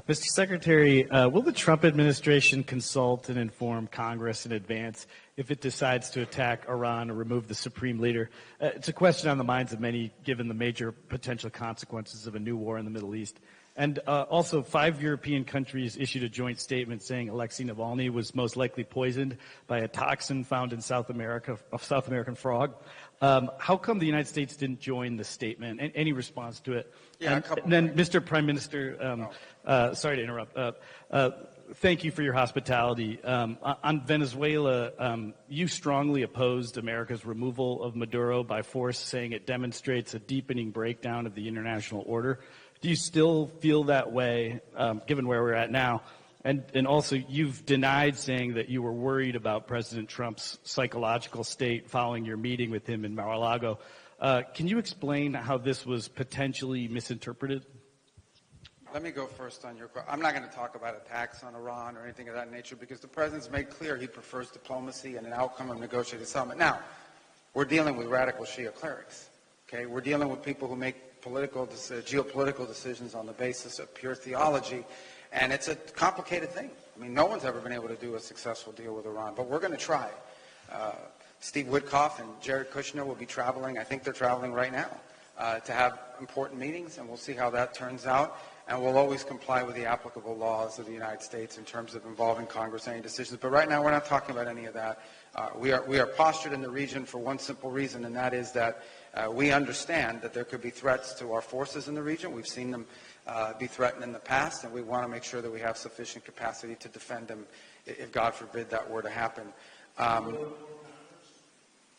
Mr. Secretary, will the Trump administration consult and inform Congress in advance if it decides to attack Iran or remove the supreme leader? It's a question on the minds of many, given the major potential consequences of a new war in the Middle East. And also, 5 European countries issued a joint statement saying Alexei Navalny was most likely poisoned by a toxin found in South America, a South American frog. How come the United States didn't join the statement? Any response to it? Yeah, and then, Mr. Prime Minister, sorry to interrupt. Thank you for your hospitality. On Venezuela, you strongly opposed America's removal of Maduro by force, saying it demonstrates a deepening breakdown of the international order. Do you still feel that way, given where we're at now? And also, you've denied saying that you were worried about President Trump's psychological state following your meeting with him in Mar-a-Lago. Can you explain how this was potentially misinterpreted? Let me go first on your question. I'm not going to talk about attacks on Iran or anything of that nature because the president's made clear he prefers diplomacy and an outcome of negotiated settlement. Now, we're dealing with radical Shia clerics. Okay, we're dealing with people who make geopolitical decisions on the basis of pure theology, and it's a complicated thing. I mean, no one's ever been able to do a successful deal with Iran, but we're going to try. Steve Witkoff and Jared Kushner will be traveling. I think they're traveling right now to have important meetings, and we'll see how that turns out. And we'll always comply with the applicable laws of the United States in terms of involving Congress in any decisions. But right now, we're not talking about any of that. We are postured in the region for one simple reason, and that is that we understand that there could be threats to our forces in the region. We've seen them be threatened in the past, and we want to make sure that we have sufficient capacity to defend them if, God forbid, that were to happen.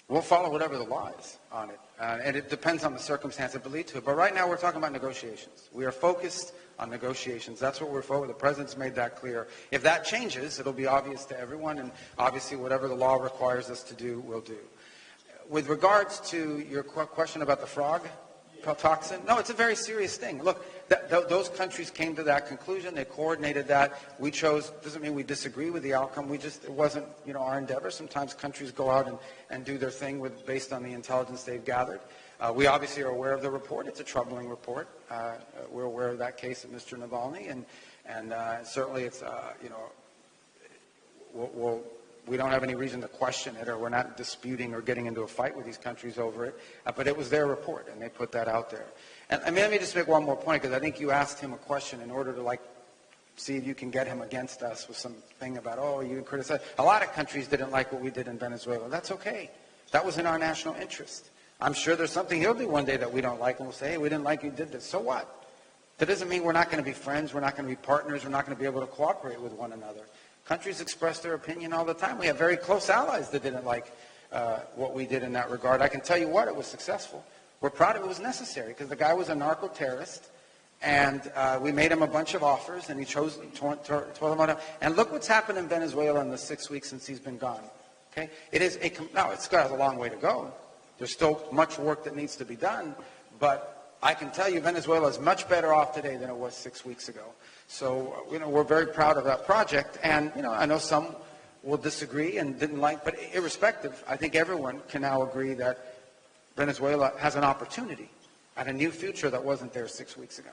We'll follow whatever the law is on it, and it depends on the circumstance that lead to it. But right now, we're talking about negotiations. We are focused on negotiations. That's what we're focused. The president's made that clear. If that changes, it'll be obvious to everyone, and obviously, whatever the law requires us to do, we'll do. With regards to your question about the frog toxin, no, it's a very serious thing. Look, those countries came to that conclusion. They coordinated that. We chose. Doesn't mean we disagree with the outcome. It wasn't, our endeavor. Sometimes countries go out and do their thing based on the intelligence they've gathered. We obviously are aware of the report. It's a troubling report. We're aware of that case of Mr. Navalny, and certainly it's, we don't have any reason to question it, or we're not disputing or getting into a fight with these countries over it. But it was their report, and they put that out there. And let me just make one more point, because I think you asked him a question in order to, see if you can get him against us with something about, you criticize. A lot of countries didn't like what we did in Venezuela. That's okay. That was in our national interest. I'm sure there's something he'll do one day that we don't like, and we'll say, hey, we didn't like you did this. So what? That doesn't mean we're not going to be friends, we're not going to be partners, we're not going to be able to cooperate with one another. Countries express their opinion all the time. We have very close allies that didn't like what we did in that regard. I can tell you what, it was successful. We're proud it was necessary, because the guy was a narco-terrorist, and we made him a bunch of offers, and he chose to them out. And look what's happened in Venezuela in the 6 weeks since he's been gone. Okay, now it's got a long way to go. There's still much work that needs to be done, but I can tell you Venezuela is much better off today than it was 6 weeks ago. So, we're very proud of that project, and, I know some will disagree and didn't like, but irrespective, I think everyone can now agree that Venezuela has an opportunity at a new future that wasn't there 6 weeks ago.